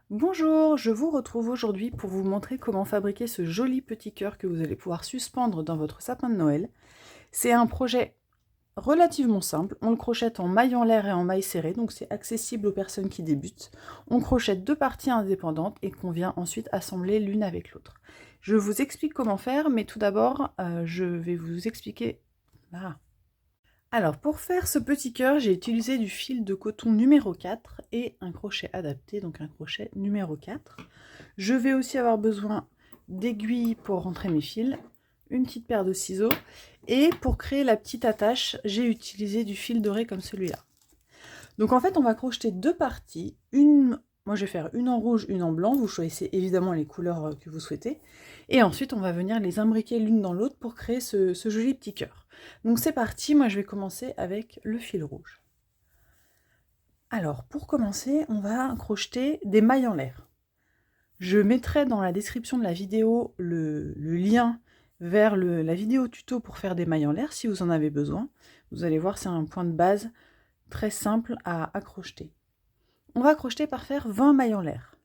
Bonjour, je vous retrouve aujourd'hui pour vous montrer comment fabriquer ce joli petit cœur que vous allez pouvoir suspendre dans votre sapin de Noël. C'est un projet relativement simple, on le crochette en maille en l'air et en maille serrée, donc c'est accessible aux personnes qui débutent. On crochette deux parties indépendantes et qu'on vient ensuite assembler l'une avec l'autre. Je vous explique comment faire, mais tout d'abord, je vais vous expliquer... Alors, pour faire ce petit cœur, j'ai utilisé du fil de coton numéro 4 et un crochet adapté, donc un crochet numéro 4. Je vais aussi avoir besoin d'aiguilles pour rentrer mes fils, une petite paire de ciseaux, et pour créer la petite attache, j'ai utilisé du fil doré comme celui-là. Donc en fait, on va crocheter deux parties. Moi je vais faire une en rouge, une en blanc. Vous choisissez évidemment les couleurs que vous souhaitez. Et ensuite, on va venir les imbriquer l'une dans l'autre pour créer ce joli petit cœur. Donc c'est parti, moi je vais commencer avec le fil rouge. Alors pour commencer, on va crocheter des mailles en l'air. Je mettrai dans la description de la vidéo le lien vers la vidéo tuto pour faire des mailles en l'air si vous en avez besoin. Vous allez voir, c'est un point de base très simple à crocheter. On va crocheter par faire 20 mailles en l'air.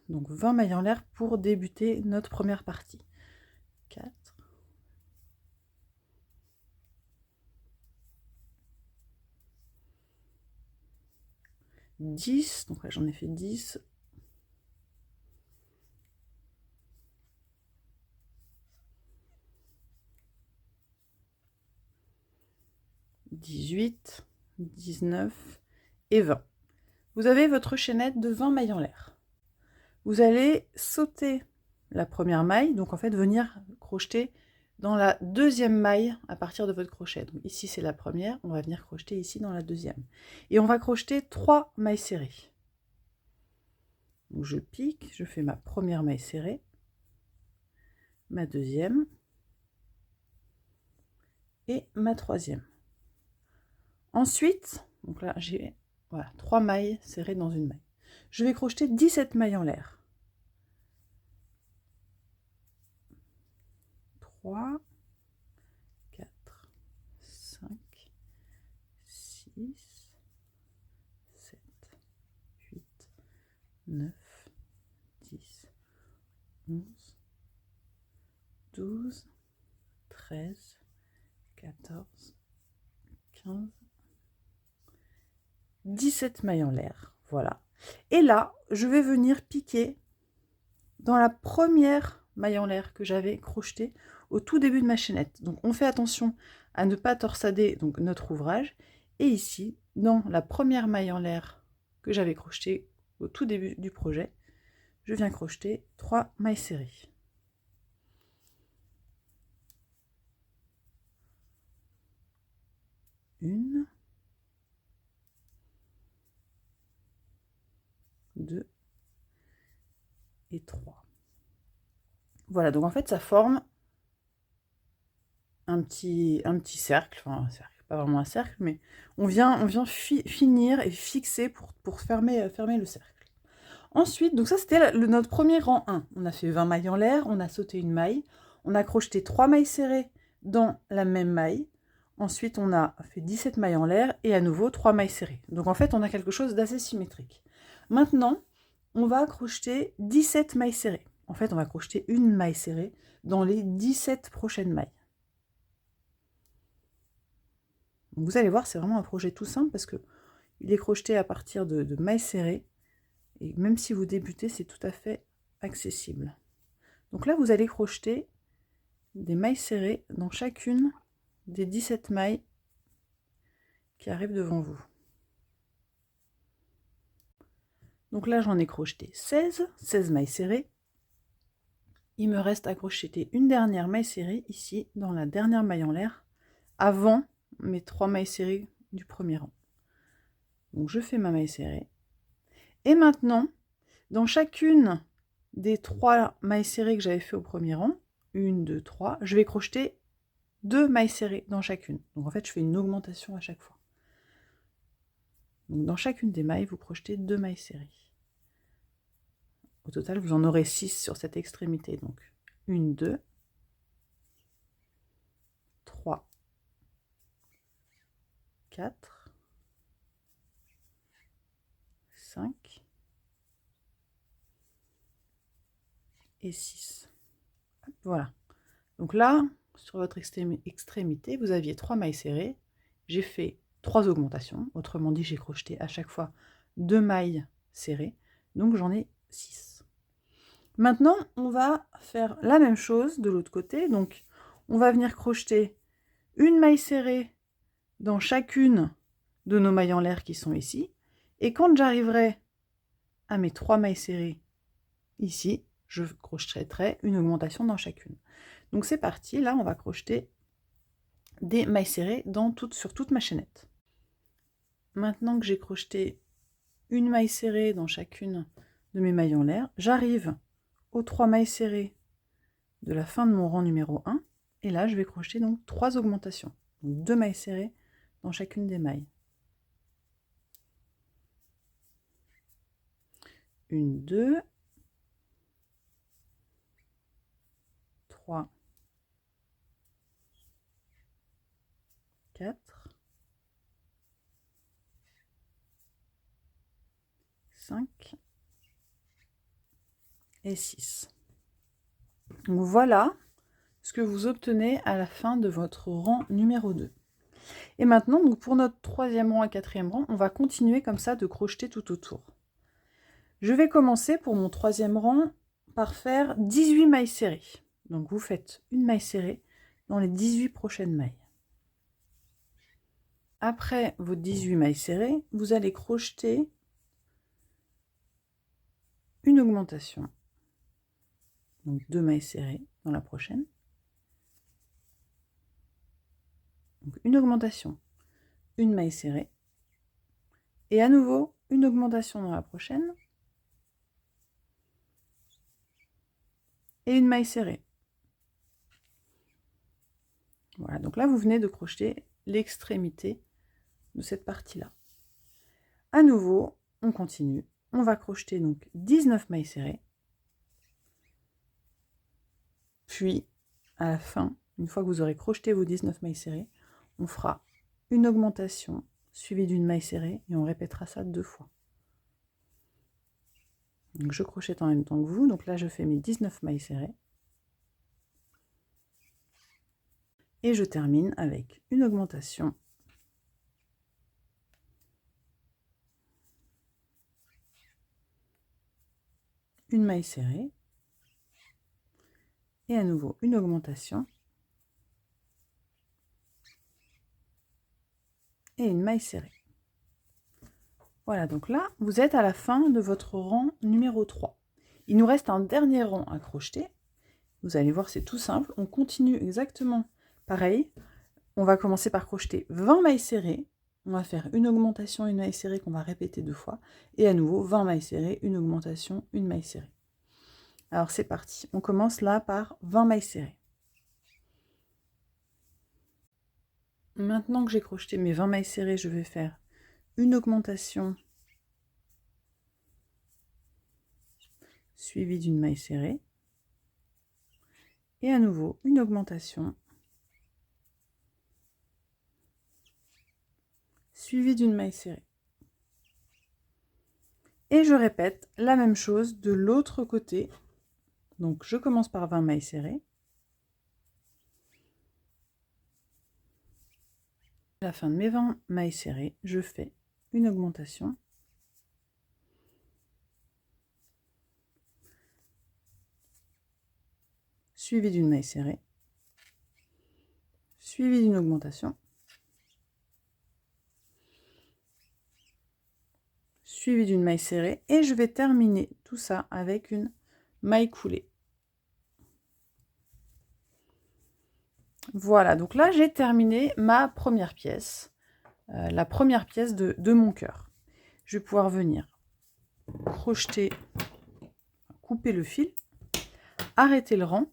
Donc 20 mailles en l'air pour débuter notre première partie. 4, 10, donc là j'en ai fait 10. 18, 19 et 20. Vous avez votre chaînette de 20 mailles en l'air. Vous allez sauter la première maille, donc en fait venir crocheter dans la deuxième maille à partir de votre crochet. Donc ici c'est la première, on va venir crocheter ici dans la deuxième. Et on va crocheter 3 mailles serrées. Donc je pique, je fais ma première maille serrée, ma deuxième et ma troisième. Ensuite, donc là j'ai voilà, 3 mailles serrées dans une maille. Je vais crocheter 17 mailles en l'air. 3, 4, 5, 6, 7, 8, 9, 10, 11, 12, 13, 14, 15, 17 mailles en l'air, voilà. Et là, je vais venir piquer dans la première maille en l'air que j'avais crochetée au tout début de ma chaînette. Donc on fait attention à ne pas torsader donc notre ouvrage. Et ici, dans la première maille en l'air que j'avais crochetée au tout début du projet, je viens crocheter 3 mailles serrées. Une, 2 et 3. Voilà, donc en fait ça forme un petit cercle, enfin un cercle, pas vraiment un cercle, mais on vient finir et fixer pour fermer le cercle. Ensuite, donc ça c'était notre premier rang 1. On a fait 20 mailles en l'air, on a sauté une maille, on a crocheté 3 mailles serrées dans la même maille. Ensuite, on a fait 17 mailles en l'air et à nouveau 3 mailles serrées. Donc en fait, on a quelque chose d'assez symétrique. Maintenant, on va crocheter 17 mailles serrées. En fait, on va crocheter une maille serrée dans les 17 prochaines mailles. Donc vous allez voir, c'est vraiment un projet tout simple parce qu'il est crocheté à partir de mailles serrées. Et même si vous débutez, c'est tout à fait accessible. Donc là, vous allez crocheter des mailles serrées dans chacune des 17 mailles qui arrivent devant vous. Donc là, j'en ai crocheté 16 mailles serrées. Il me reste à crocheter une dernière maille serrée ici, dans la dernière maille en l'air, avant mes 3 mailles serrées du premier rang. Donc je fais ma maille serrée. Et maintenant, dans chacune des 3 mailles serrées que j'avais fait au premier rang, 1, 2, 3, je vais crocheter 2 mailles serrées dans chacune. Donc en fait, je fais une augmentation à chaque fois. Donc dans chacune des mailles, vous crochetez 2 mailles serrées. Au total, vous en aurez 6 sur cette extrémité. Donc 1, 2, 3, 4, et 6. Voilà. Donc là, sur votre extrémité, vous aviez 3 mailles serrées. J'ai fait 3 augmentations. Autrement dit, j'ai crocheté à chaque fois 2 mailles serrées. Donc j'en ai 6. Maintenant, on va faire la même chose de l'autre côté. Donc, on va venir crocheter une maille serrée dans chacune de nos mailles en l'air qui sont ici. Et quand j'arriverai à mes 3 mailles serrées ici, je crocheterai une augmentation dans chacune. Donc c'est parti, là on va crocheter des mailles serrées sur toute ma chaînette. Maintenant que j'ai crocheté une maille serrée dans chacune de mes mailles en l'air, j'arrive aux 3 mailles serrées de la fin de mon rang numéro 1, et là je vais crocheter donc 3 augmentations, donc 2 mailles serrées dans chacune des mailles. Une, 2, 3, 4, 5 et 6. Donc voilà ce que vous obtenez à la fin de votre rang numéro 2. Et maintenant, donc pour notre 3e rang et 4e rang, on va continuer comme ça de crocheter tout autour. Je vais commencer pour mon 3e rang par faire 18 mailles serrées. Donc vous faites une maille serrée dans les 18 prochaines mailles. Après vos 18 mailles serrées, vous allez crocheter une augmentation. Donc 2 mailles serrées dans la prochaine. Donc une augmentation, une maille serrée. Et à nouveau, une augmentation dans la prochaine. Et une maille serrée. Voilà, donc là vous venez de crocheter l'extrémité de cette partie-là. À nouveau, on continue. On va crocheter donc 19 mailles serrées. Puis, à la fin, une fois que vous aurez crocheté vos 19 mailles serrées, on fera une augmentation suivie d'une maille serrée et on répétera ça 2 fois. Donc je crochette en même temps que vous. Donc là, je fais mes 19 mailles serrées. Et je termine avec une augmentation. Une maille serrée. Et à nouveau, une augmentation. Et une maille serrée. Voilà, donc là, vous êtes à la fin de votre rang numéro 3. Il nous reste un dernier rang à crocheter. Vous allez voir, c'est tout simple. On continue exactement pareil. On va commencer par crocheter 20 mailles serrées. On va faire une augmentation, une maille serrée qu'on va répéter 2 fois. Et à nouveau, 20 mailles serrées, une augmentation, une maille serrée. Alors c'est parti. On commence là par 20 mailles serrées. Maintenant que j'ai crocheté mes 20 mailles serrées, je vais faire une augmentation suivie d'une maille serrée. Et à nouveau, une augmentation suivie d'une maille serrée. Et je répète la même chose de l'autre côté. Donc je commence par 20 mailles serrées. À la fin de mes 20 mailles serrées, je fais une augmentation. Suivie d'une maille serrée. Suivie d'une augmentation. Suivie d'une maille serrée. Et je vais terminer tout ça avec une maille coulée. Voilà, donc là j'ai terminé ma première pièce, la première pièce de mon cœur. Je vais pouvoir venir crocheter, couper le fil, arrêter le rang,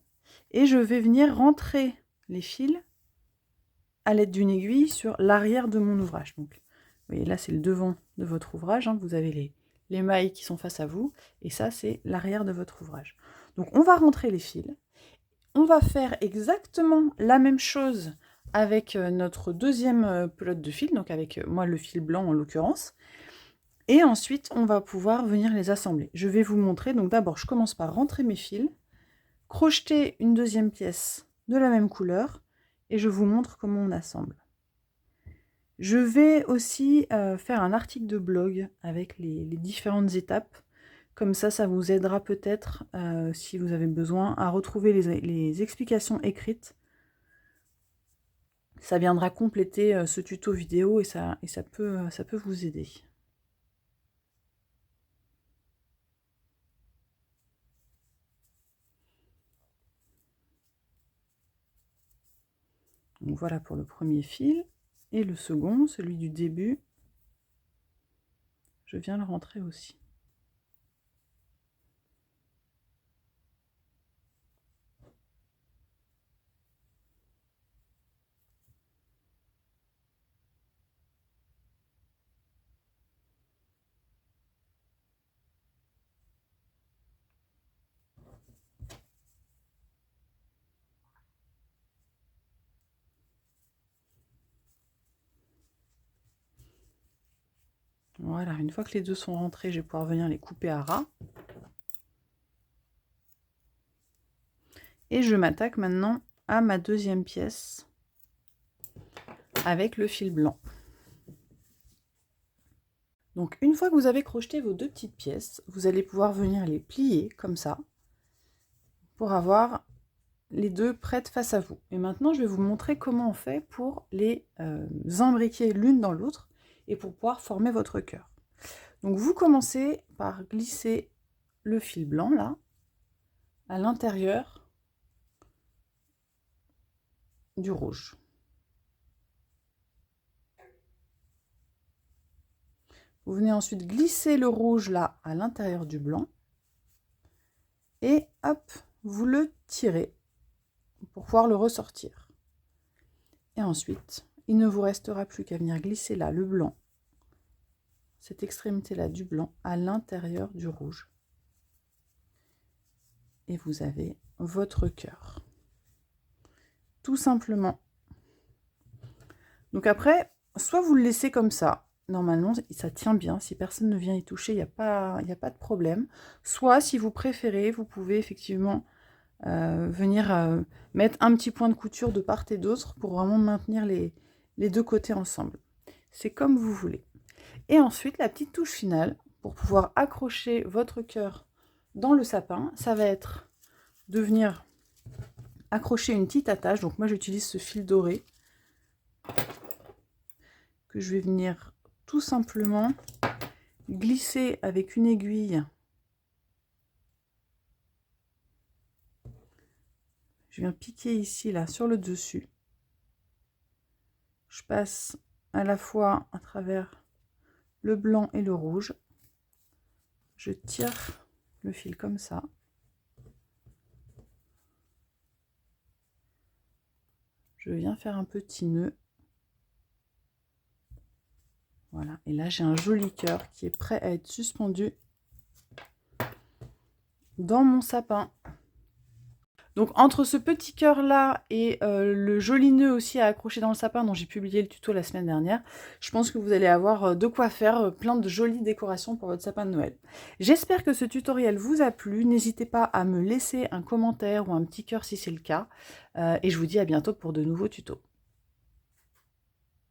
et je vais venir rentrer les fils à l'aide d'une aiguille sur l'arrière de mon ouvrage. Donc, vous voyez, là c'est le devant de votre ouvrage, hein, vous avez les mailles qui sont face à vous, et ça c'est l'arrière de votre ouvrage. Donc on va rentrer les fils. On va faire exactement la même chose avec notre deuxième pelote de fil, donc avec moi le fil blanc en l'occurrence. Et ensuite, on va pouvoir venir les assembler. Je vais vous montrer. Donc d'abord, je commence par rentrer mes fils crocheter une deuxième pièce de la même couleur et je vous montre comment on assemble. Je vais aussi faire un article de blog avec les différentes étapes. Comme ça vous aidera peut-être, si vous avez besoin, à retrouver les explications écrites. Ça viendra compléter ce tuto vidéo et ça peut vous aider. Donc voilà pour le premier fil. Et le second, celui du début, je viens le rentrer aussi. Voilà, une fois que les deux sont rentrés, je vais pouvoir venir les couper à ras. Et je m'attaque maintenant à ma deuxième pièce avec le fil blanc. Donc une fois que vous avez crocheté vos deux petites pièces, vous allez pouvoir venir les plier comme ça pour avoir les deux prêtes face à vous. Et maintenant, je vais vous montrer comment on fait pour les imbriquer l'une dans l'autre et pour pouvoir former votre cœur. Donc vous commencez par glisser le fil blanc là à l'intérieur du rouge. Vous venez ensuite glisser le rouge là à l'intérieur du blanc et hop, vous le tirez pour pouvoir le ressortir. Et ensuite, il ne vous restera plus qu'à venir glisser là le blanc, cette extrémité là du blanc à l'intérieur du rouge. Et vous avez votre cœur. Tout simplement. Donc après, soit vous le laissez comme ça. Normalement, ça tient bien. Si personne ne vient y toucher, il n'y a pas de problème. Soit, si vous préférez, vous pouvez effectivement venir mettre un petit point de couture de part et d'autre pour vraiment maintenir les deux côtés ensemble. C'est comme vous voulez. Et ensuite, la petite touche finale, pour pouvoir accrocher votre cœur dans le sapin, ça va être de venir accrocher une petite attache. Donc moi, j'utilise ce fil doré que je vais venir tout simplement glisser avec une aiguille. Je viens piquer ici, là, sur le dessus. Je passe à la fois à travers le blanc et le rouge. Je tire le fil comme ça. Je viens faire un petit nœud. Voilà, et là j'ai un joli cœur qui est prêt à être suspendu dans mon sapin. Donc entre ce petit cœur là et le joli nœud aussi à accrocher dans le sapin dont j'ai publié le tuto la semaine dernière, je pense que vous allez avoir de quoi faire plein de jolies décorations pour votre sapin de Noël. J'espère que ce tutoriel vous a plu, n'hésitez pas à me laisser un commentaire ou un petit cœur si c'est le cas, et je vous dis à bientôt pour de nouveaux tutos.